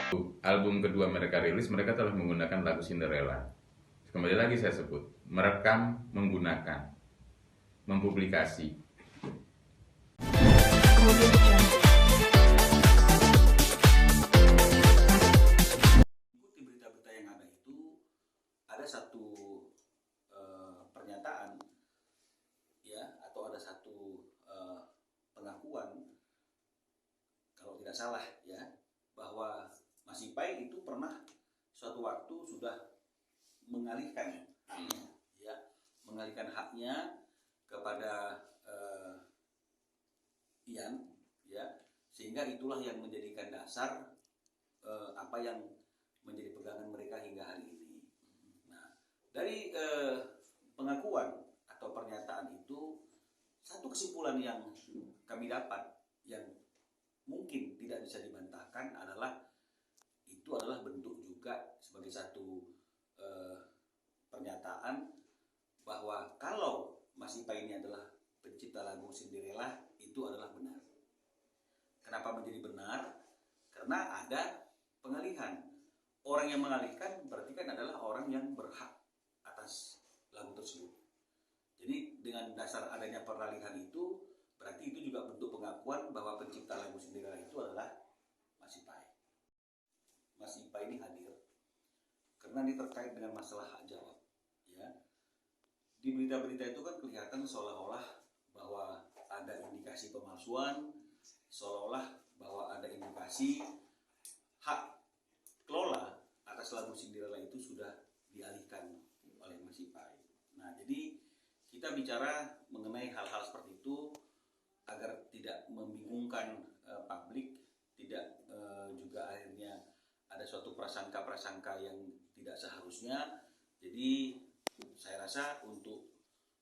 Album kedua mereka rilis, mereka telah menggunakan lagu Cinderella. Kembali lagi saya sebut, merekam, menggunakan, mempublikasi. Ikuti berita-berita yang ada itu, ada satu pernyataan ya, atau ada satu pengakuan kalau tidak salah ya, bahwa Mas Ipai itu pernah suatu waktu sudah mengalihkan haknya ya, mengalihkan haknya kepada Ian ya, sehingga itulah yang menjadikan dasar apa yang menjadi pegangan mereka hingga hari ini. Nah, dari pengakuan atau pernyataan itu, satu kesimpulan yang kami dapat yang mungkin tidak bisa dibantahkan adalah itu adalah bentuk juga sebagai satu pernyataan bahwa kalau Mas Ipai ini adalah pencipta lagu Cinderella, itu adalah benar. Kenapa menjadi benar? Karena ada pengalihan. Orang yang mengalihkan berarti kan adalah orang yang berhak atas lagu tersebut. Jadi dengan dasar adanya peralihan itu, berarti itu juga bentuk pengakuan bahwa pencipta lagu Cinderella itu adalah Mas Ipai. Mas Ipai ini hadir karena ini terkait dengan masalah hak jawab. Ya, di berita-berita itu kan kelihatan seolah-olah bahwa ada indikasi pemalsuan, seolah-olah bahwa ada indikasi hak kelola atas lagu Cinderella itu sudah dialihkan oleh Mas Ipai. Nah, jadi kita bicara mengenai hal-hal seperti itu agar tidak membingungkan publik, tidak juga akhirnya ada suatu prasangka-prasangka yang tidak seharusnya. Jadi saya rasa untuk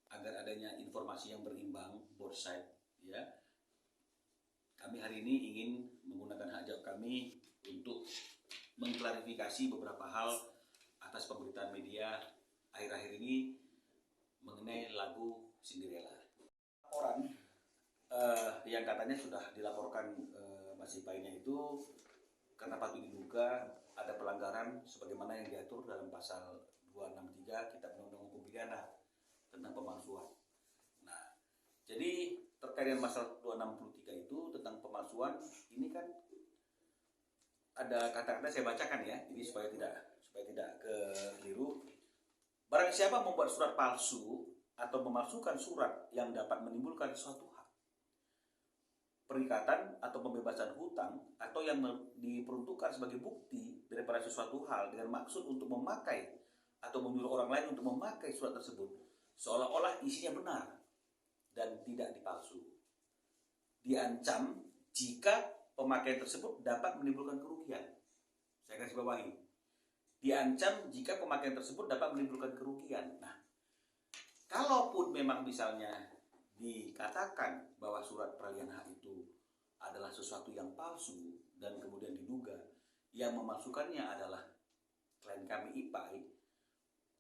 agar adanya informasi yang berimbang both side ya, kami hari ini ingin menggunakan hak jawab kami untuk mengklarifikasi beberapa hal atas pemberitaan media akhir-akhir ini mengenai lagu Cinderella. Laporan yang katanya sudah dilaporkan Mas Ipainya itu karena patut diduga ada pelanggaran sebagaimana yang diatur dalam pasal 263 Kitab Undang-Undang Hukum Pidana tentang pemalsuan. Nah, jadi terkait dengan pasal 263 itu tentang pemalsuan, ini kan ada kata-kata saya bacakan ya, ini supaya tidak keliru. Barang siapa membuat surat palsu atau memalsukan surat yang dapat menimbulkan suatu hak, perikatan atau pembebasan hutang, atau yang diperuntukkan sebagai bukti daripada sesuatu hal dengan maksud untuk memakai atau menyuruh orang lain untuk memakai surat tersebut seolah-olah isinya benar dan tidak dipalsu, diancam jika pemakaian tersebut dapat menimbulkan kerugian. Saya garis bawahi, diancam jika pemakaian tersebut dapat menimbulkan kerugian. Nah, kalaupun memang misalnya dikatakan bahwa surat peralihan hak itu adalah sesuatu yang palsu dan kemudian diduga yang memalsukannya adalah klien kami Ipai,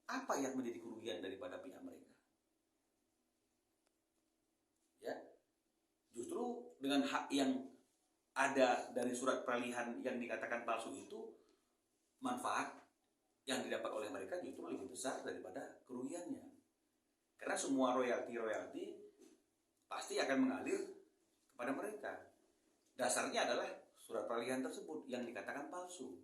apa yang menjadi kerugian daripada pihak mereka? Ya, justru dengan hak yang ada dari surat peralihan yang dikatakan palsu itu, manfaat yang didapat oleh mereka justru lebih besar daripada kerugiannya. Karena semua royalti pasti akan mengalir kepada mereka. Dasarnya adalah surat peralihan tersebut yang dikatakan palsu.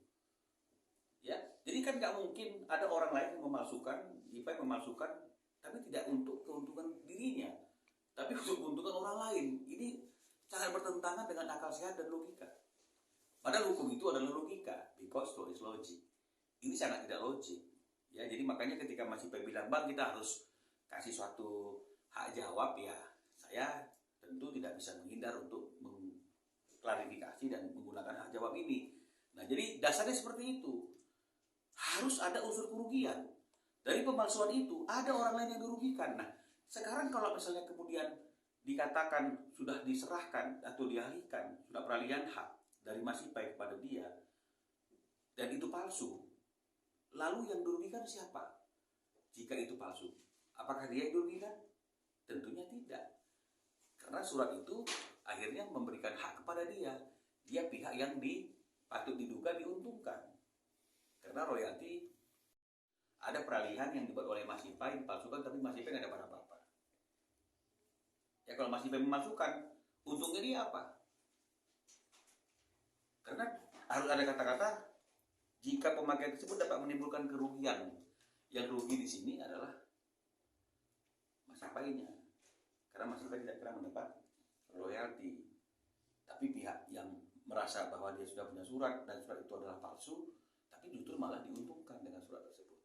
Ya, jadi kan nggak mungkin ada orang lain yang memalsukan, Ipai memalsukan, tapi tidak untuk keuntungan dirinya, tapi untuk keuntungan orang lain. Ini sangat bertentangan dengan akal sehat dan logika. Padahal hukum itu adalah logika, because law is logic. Ini sangat tidak logik. Ya, jadi makanya ketika Mas Ipai bilang, Bang, kita harus kasih suatu hak jawab, ya saya tentu tidak bisa menghindar untuk mengklarifikasi dan menggunakan hak jawab ini. Nah, jadi dasarnya seperti itu. Harus ada unsur kerugian. Dari pemalsuan itu ada orang lain yang dirugikan. Nah, sekarang kalau misalnya kemudian dikatakan sudah diserahkan atau dialihkan sudah peralihan hak dari Mas Ipai kepada dia dan itu palsu, lalu yang dirugikan siapa? Jika itu palsu, apakah dia yang dirugikan? Tentunya tidak, karena surat itu akhirnya memberikan hak kepada dia pihak yang patut diduga diuntungkan. Karena royalti ada peralihan yang dibuat oleh Mas Ipay dipalsukan, tapi Mas Ipay nggak dapat apa-apa. Ya kalau Mas Ipay memasukkan, untungnya dia apa? Karena harus ada kata-kata jika pemakaian tersebut dapat menimbulkan kerugian. Yang rugi di sini adalah Mas Ipay-nya. Karena Mas Ipay tidak pernah mendapat royalti. Tapi pihak yang merasa bahwa dia sudah punya surat dan surat itu adalah palsu, tapi justru malah diuntungkan dengan surat tersebut.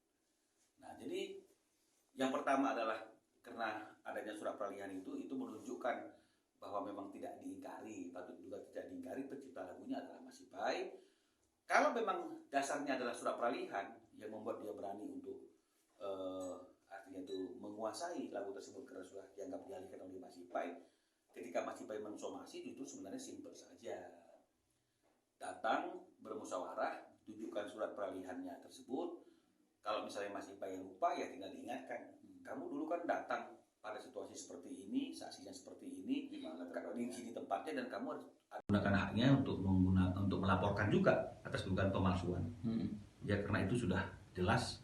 Nah, jadi yang pertama adalah karena adanya surat peralihan itu menunjukkan bahwa memang tidak diingkari, patut juga tidak diingkari, pencipta lagunya adalah Mas Ipay. Kalau memang dasarnya adalah surat peralihan yang membuat dia berani untuk artinya itu menguasai lagu tersebut karena sudah dianggap dialihkan oleh Mas Ipay, ketika Mas Ipay mensomasi itu sebenarnya simpel saja. Datang bermusyawarah, tunjukkan surat peralihannya tersebut. Kalau misalnya Mas Ipay lupa, ya tinggal diingatkan. Kamu dulu kan datang pada situasi seperti ini, saksinya seperti ini, di sini tempatnya, dan kamu harus gunakan haknya untuk melaporkan juga atas dugaan pemalsuan. Ya karena itu sudah jelas,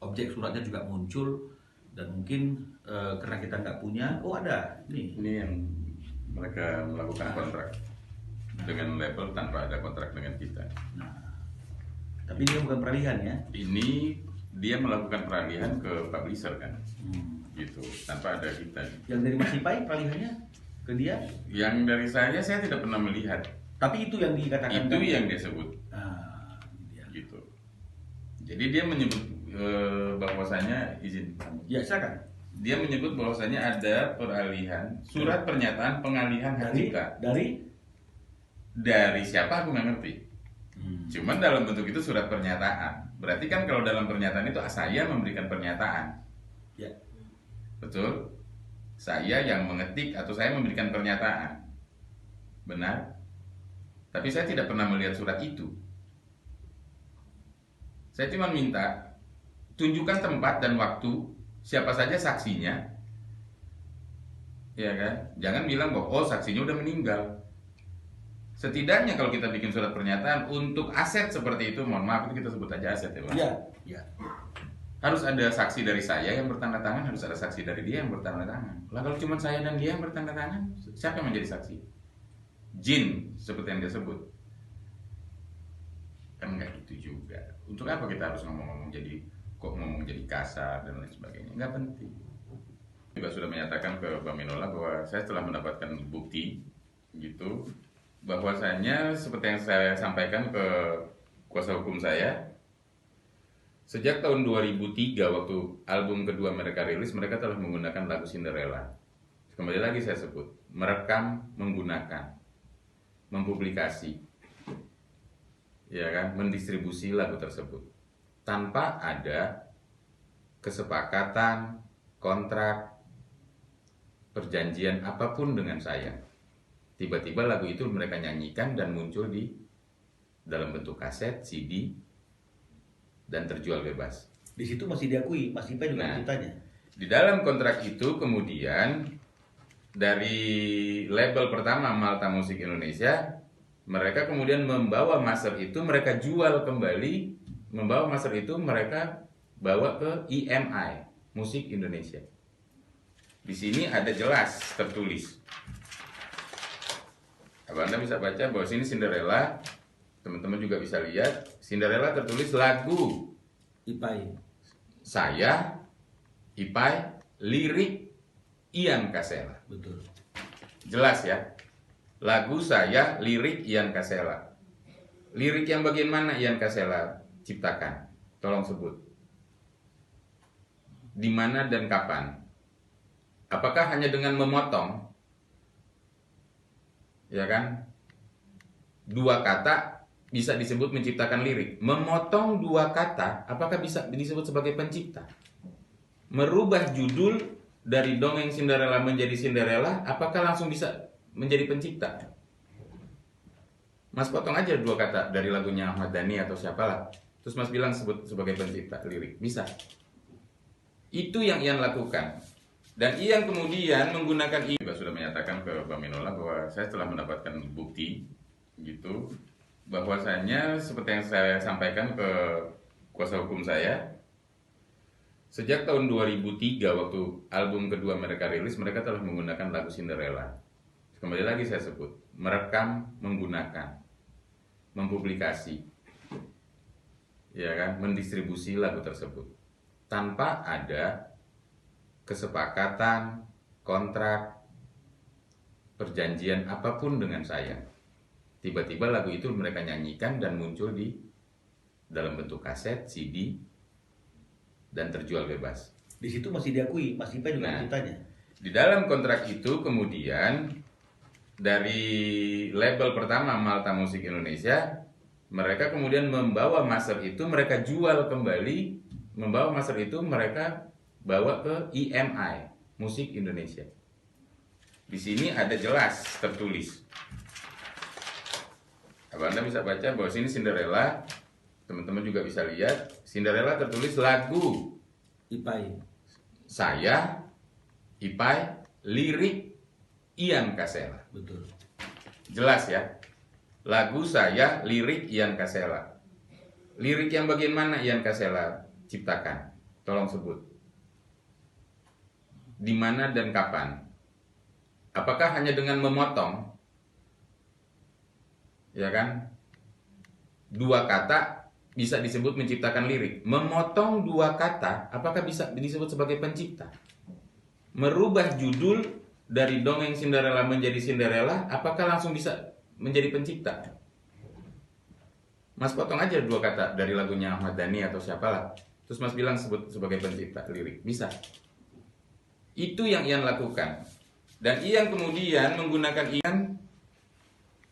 objek suratnya juga muncul, dan mungkin karena kita nggak punya, ada ini yang mereka melakukan kontrak dengan label tanpa ada kontrak dengan kita. Nah, tapi dia bukan peralihan ya? Ini dia melakukan peralihan ke publisher kan, gitu, tanpa ada kita. Yang dari Mas Ipay peralihannya ke dia? Yang dari saya tidak pernah melihat. Tapi itu yang dikatakan. Itu yang dia sebut. Gitu. Jadi dia menyebut bahwasanya izin. Ya silakan. Dia menyebut bahwasanya ada peralihan surat pernyataan pengalihan hak cipta. Dari siapa aku nggak ngerti. Cuman dalam bentuk itu surat pernyataan. Berarti kan kalau dalam pernyataan itu saya memberikan pernyataan. Ya. Betul? Saya yang mengetik atau saya memberikan pernyataan. Benar? Tapi saya tidak pernah melihat surat itu. Saya cuma minta tunjukkan tempat dan waktu, siapa saja saksinya. Ya kan? Jangan bilang bahwa saksinya udah meninggal. Setidaknya kalau kita bikin surat pernyataan untuk aset seperti itu, mohon maaf itu kita sebut aja aset ya Pak. Iya. Harus ada saksi dari saya yang bertanda tangan, harus ada saksi dari dia yang bertanda tangan. Lah kalau cuma saya dan dia yang bertanda tangan, siapa yang menjadi saksi? Jin seperti yang dia sebut. Kan nggak gitu juga. Untuk apa kita harus ngomong jadi kasar dan lain sebagainya? Nggak penting. Juga sudah menyatakan ke Mbak Minola bahwa saya telah mendapatkan bukti gitu, bahwasanya seperti yang saya sampaikan ke kuasa hukum saya, sejak tahun 2003 waktu album kedua mereka rilis, mereka telah menggunakan lagu Cinderella. Kembali lagi saya sebut, merekam, menggunakan, mempublikasi, ya kan, mendistribusi lagu tersebut tanpa ada kesepakatan, kontrak, perjanjian apapun dengan saya. Tiba-tiba lagu itu mereka nyanyikan dan muncul di dalam bentuk kaset, CD, dan terjual bebas. Di situ masih diakui, Mas Ipay juga ceritanya. Di dalam kontrak itu kemudian dari label pertama Malta Musik Indonesia, mereka kemudian membawa master itu, mereka jual kembali, membawa master itu mereka bawa ke EMI Musik Indonesia. Di sini ada jelas tertulis. Anda bisa baca bahwa sini Cinderella, teman-teman juga bisa lihat Cinderella tertulis lagu Ipay. Saya, Ipay, lirik Ian Kasela. Betul. Jelas ya. Lagu saya, lirik Ian Kasela. Lirik yang bagian mana Ian Kasela ciptakan? Tolong sebut. Di mana dan kapan? Apakah hanya dengan memotong? Ya kan? Dua kata bisa disebut menciptakan lirik. Memotong dua kata, apakah bisa disebut sebagai pencipta? Merubah judul dari dongeng Cinderella menjadi Cinderella, apakah langsung bisa menjadi pencipta? Mas potong aja dua kata dari lagunya Ahmad Dhani atau siapalah, terus Mas bilang sebut sebagai pencipta lirik, bisa. Itu yang Ian lakukan. Dan Ian kemudian menggunakan juga sudah menyatakan ke Mbak Minola bahwa saya telah mendapatkan bukti gitu, bahwasanya seperti yang saya sampaikan ke kuasa hukum saya, sejak tahun 2003 waktu album kedua mereka rilis, mereka telah menggunakan lagu Cinderella. Kembali lagi saya sebut, merekam, menggunakan, mempublikasi, ya kan, mendistribusi lagu tersebut tanpa ada kesepakatan, kontrak, perjanjian apapun dengan saya. Tiba-tiba lagu itu mereka nyanyikan dan muncul di dalam bentuk kaset, CD, dan terjual bebas. Di situ masih diakui, Mas Ipai juga penciptanya. Di dalam kontrak itu kemudian dari label pertama Malta Musik Indonesia, mereka kemudian membawa master itu, mereka jual kembali, membawa master itu mereka bawa ke EMI, Musik Indonesia. Di sini ada jelas tertulis. Anda bisa baca bahwa sini Cinderella, teman-teman juga bisa lihat, Cinderella tertulis lagu Ipai. Saya, Ipai, lirik Ian Kasela. Betul. Jelas ya. Lagu saya, lirik Ian Kasela. Lirik yang bagian mana Ian Kasela ciptakan? Tolong sebut. Di mana dan kapan? Apakah hanya dengan memotong? Ya kan? Dua kata bisa disebut menciptakan lirik. Memotong dua kata, apakah bisa disebut sebagai pencipta? Merubah judul dari dongeng Cinderella menjadi Cinderella, apakah langsung bisa menjadi pencipta? Mas potong aja dua kata dari lagunya Ahmad Dhani atau siapalah, terus Mas bilang sebut sebagai pencipta lirik, bisa. Itu yang Ian lakukan. Dan Ian kemudian menggunakan Ian,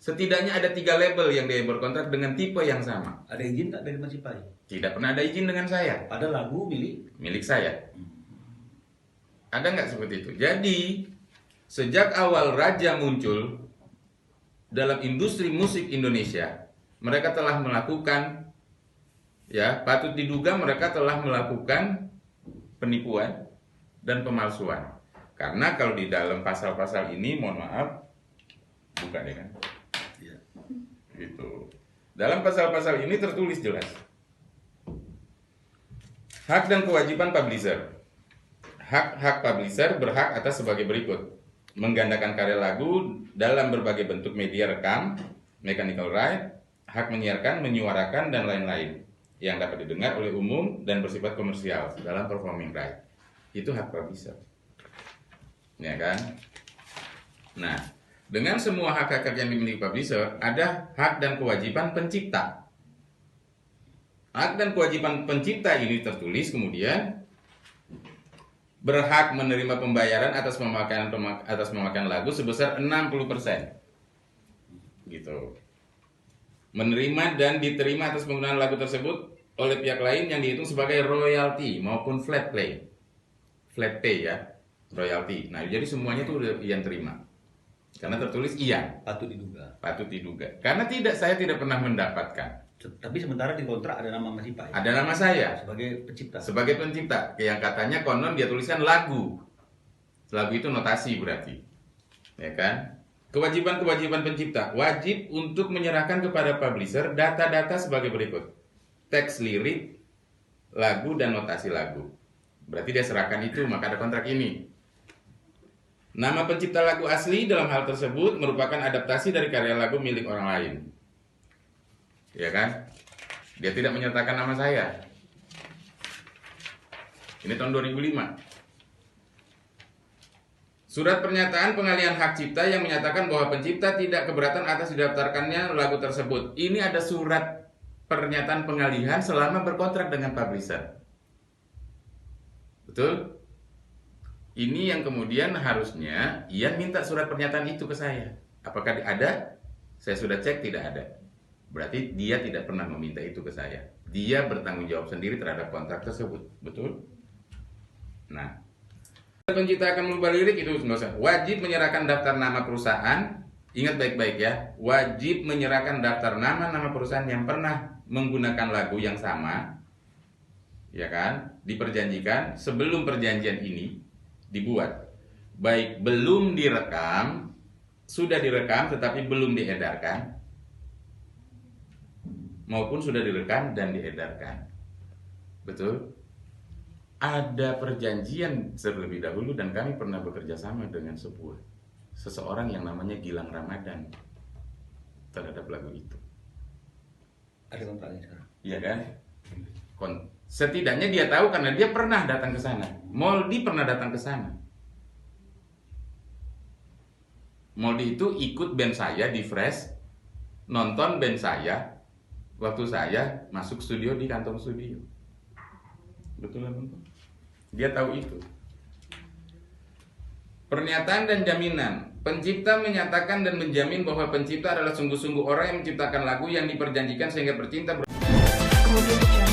setidaknya ada 3 label yang dia berkontrak dengan tipe yang sama. Ada izin tak dari Mas Ipai? Tidak pernah ada izin dengan saya. Ada lagu Milik saya. Ada nggak seperti itu? Jadi sejak awal Raja muncul dalam industri musik Indonesia, mereka telah melakukan, ya patut diduga mereka telah melakukan penipuan dan pemalsuan. Karena kalau di dalam pasal-pasal ini, mohon maaf, buka deh kan? Ya. Gitu. Dalam pasal-pasal ini tertulis jelas hak dan kewajiban publisher. Hak publisher berhak atas sebagai berikut: menggandakan karya lagu dalam berbagai bentuk media rekam, mechanical right, hak menyiarkan, menyuarakan, dan lain-lain yang dapat didengar oleh umum dan bersifat komersial dalam performing right. Itu hak publisher, ya kan? Nah, dengan semua hak-hak yang dimiliki publisher, ada hak dan kewajiban pencipta. Hak dan kewajiban pencipta ini tertulis kemudian berhak menerima pembayaran atas pemakaian lagu sebesar 60%. Gitu. Menerima dan diterima atas penggunaan lagu tersebut oleh pihak lain yang dihitung sebagai royalti maupun flat pay. Flat pay ya, royalti. Nah, jadi semuanya itu udah Ian terima. Karena tertulis Ian. patut diduga. Patut diduga. Karena saya tidak pernah mendapatkan. Tapi sementara di kontrak ada nama Mas Ipai. Ada nama saya sebagai pencipta. Sebagai pencipta. Yang katanya konon dia tuliskan lagu. Lagu itu notasi berarti. Ya kan? Kewajiban-kewajiban pencipta. Wajib untuk menyerahkan kepada publisher data-data sebagai berikut: teks lirik, lagu, dan notasi lagu. Berarti dia serahkan itu, maka ada kontrak ini. Nama pencipta lagu asli dalam hal tersebut merupakan adaptasi dari karya lagu milik orang lain. Ya kan? Dia tidak menyertakan nama saya. Ini tahun 2005. Surat pernyataan pengalihan hak cipta yang menyatakan bahwa pencipta tidak keberatan atas didaftarkannya lagu tersebut. Ini ada surat pernyataan pengalihan selama berkontrak dengan publisher. Betul? Ini yang kemudian harusnya Ian minta surat pernyataan itu ke saya. Apakah ada? Saya sudah cek, tidak ada. Berarti dia tidak pernah meminta itu ke saya. Dia bertanggung jawab sendiri terhadap kontrak tersebut. Betul? Nah, pencipta akan merubah lirik itu nggak usah. Wajib menyerahkan daftar nama perusahaan. Ingat baik-baik ya. Wajib menyerahkan daftar nama perusahaan yang pernah menggunakan lagu yang sama. Ya kan? Diperjanjikan sebelum perjanjian ini dibuat. Baik belum direkam, sudah direkam tetapi belum diedarkan. maupun sudah direkam dan diedarkan. Betul? Ada perjanjian terlebih dahulu dan kami pernah bekerja sama dengan seseorang yang namanya Gilang Ramadan terhadap lagu itu. Ada kontraknya sekarang. Iya kan? Setidaknya dia tahu karena dia pernah datang ke sana. Moldi pernah datang ke sana. Moldi itu ikut band saya di Fresh, nonton band saya waktu saya masuk studio di kantong studio. Betul kan? Dia tahu itu. Pernyataan dan jaminan. Pencipta menyatakan dan menjamin bahwa pencipta adalah sungguh-sungguh orang yang menciptakan lagu yang diperjanjikan sehingga bercinta. Kemudian